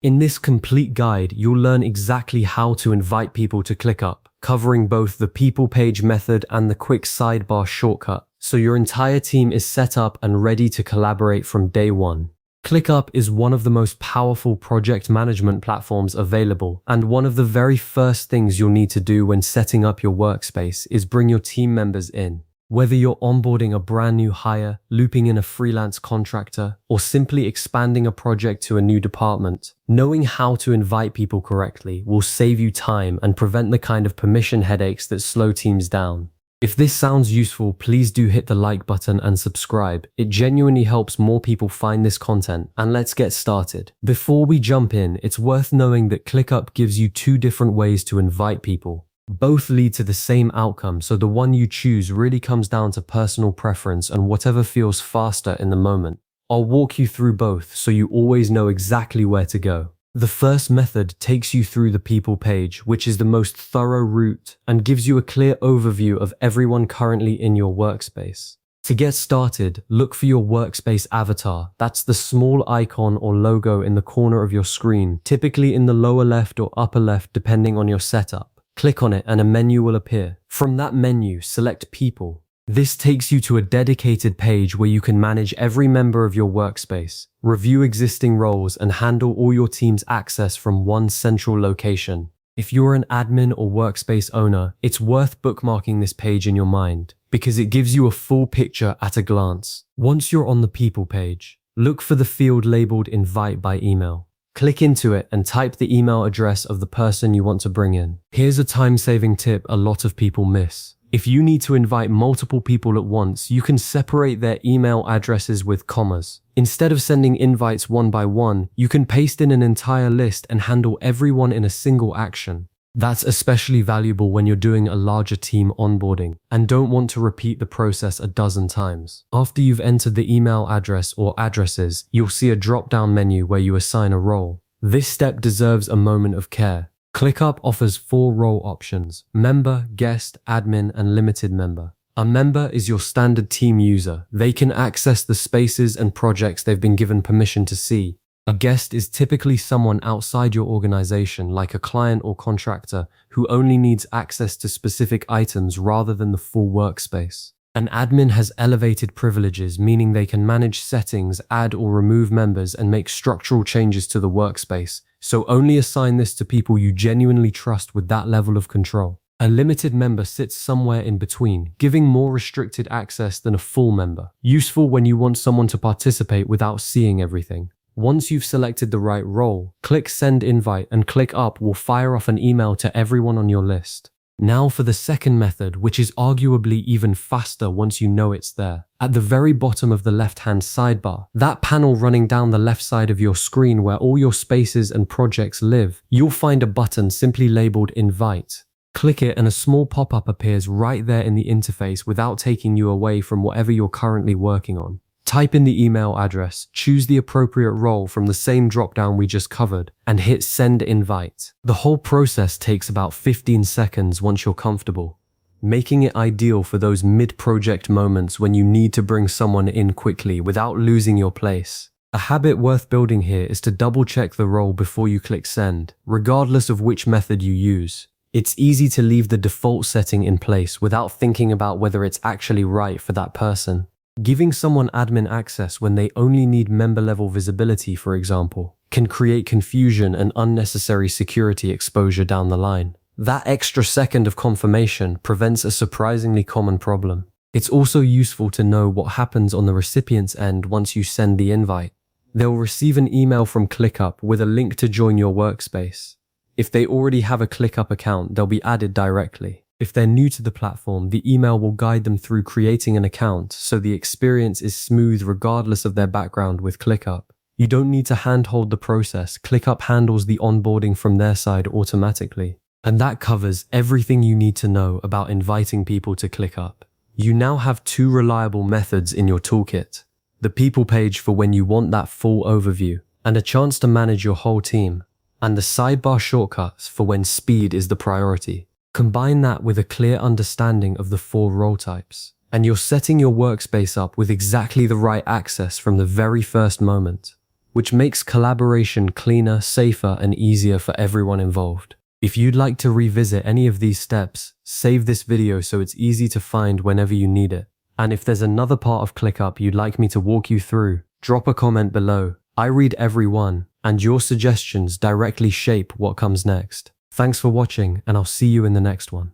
In this complete guide, you'll learn exactly how to invite people to ClickUp, covering both the people page method and the quick sidebar shortcut, so your entire team is set up and ready to collaborate from day one. ClickUp is one of the most powerful project management platforms available, and one of the very first things you'll need to do when setting up your workspace is bring your team members in. Whether you're onboarding a brand new hire, looping in a freelance contractor, or simply expanding a project to a new department, knowing how to invite people correctly will save you time and prevent the kind of permission headaches that slow teams down. If this sounds useful, please do hit the like button and subscribe. It genuinely helps more people find this content, and let's get started. Before we jump in, it's worth knowing that ClickUp gives you two different ways to invite people. Both lead to the same outcome, so the one you choose really comes down to personal preference and whatever feels faster in the moment. I'll walk you through both so you always know exactly where to go. The first method takes you through the people page, which is the most thorough route and gives you a clear overview of everyone currently in your workspace. To get started, look for your workspace avatar. That's the small icon or logo in the corner of your screen, typically in the lower left or upper left depending on your setup. Click on it and a menu will appear. From that menu, select People. This takes you to a dedicated page where you can manage every member of your workspace, review existing roles, and handle all your team's access from one central location. If you're an admin or workspace owner, it's worth bookmarking this page in your mind because it gives you a full picture at a glance. Once you're on the People page, look for the field labeled Invite by Email. Click into it and type the email address of the person you want to bring in. Here's a time-saving tip a lot of people miss. If you need to invite multiple people at once, you can separate their email addresses with commas. Instead of sending invites one by one, you can paste in an entire list and handle everyone in a single action. That's especially valuable when you're doing a larger team onboarding and don't want to repeat the process a dozen times. After you've entered the email address or addresses, you'll see a drop-down menu where you assign a role. This step deserves a moment of care. ClickUp offers 4 role options: member, guest, admin, and limited member. A member is your standard team user. They can access the spaces and projects they've been given permission to see. A guest is typically someone outside your organization, like a client or contractor, who only needs access to specific items rather than the full workspace. An admin has elevated privileges, meaning they can manage settings, add or remove members, and make structural changes to the workspace, so only assign this to people you genuinely trust with that level of control. A limited member sits somewhere in between, giving more restricted access than a full member, useful when you want someone to participate without seeing everything. Once you've selected the right role, click Send Invite and ClickUp will fire off an email to everyone on your list. Now for the second method, which is arguably even faster once you know it's there. At the very bottom of the left-hand sidebar, that panel running down the left side of your screen where all your spaces and projects live, you'll find a button simply labeled Invite. Click it and a small pop-up appears right there in the interface without taking you away from whatever you're currently working on. Type in the email address, choose the appropriate role from the same drop-down we just covered, and hit Send Invite. The whole process takes about 15 seconds once you're comfortable, making it ideal for those mid-project moments when you need to bring someone in quickly without losing your place. A habit worth building here is to double-check the role before you click Send, regardless of which method you use. It's easy to leave the default setting in place without thinking about whether it's actually right for that person. Giving someone admin access when they only need member-level visibility, for example, can create confusion and unnecessary security exposure down the line. That extra second of confirmation prevents a surprisingly common problem. It's also useful to know what happens on the recipient's end once you send the invite. They'll receive an email from ClickUp with a link to join your workspace. If they already have a ClickUp account, they'll be added directly. If they're new to the platform, the email will guide them through creating an account, so the experience is smooth regardless of their background with ClickUp. You don't need to handhold the process. ClickUp handles the onboarding from their side automatically. And that covers everything you need to know about inviting people to ClickUp. You now have 2 reliable methods in your toolkit: the people page for when you want that full overview and a chance to manage your whole team, and the sidebar shortcuts for when speed is the priority. Combine that with a clear understanding of the 4 role types, and you're setting your workspace up with exactly the right access from the very first moment. which makes collaboration cleaner, safer, and easier for everyone involved. If you'd like to revisit any of these steps, save this video so it's easy to find whenever you need it. And if there's another part of ClickUp you'd like me to walk you through, drop a comment below. I read every one, and your suggestions directly shape what comes next. Thanks for watching, and I'll see you in the next one.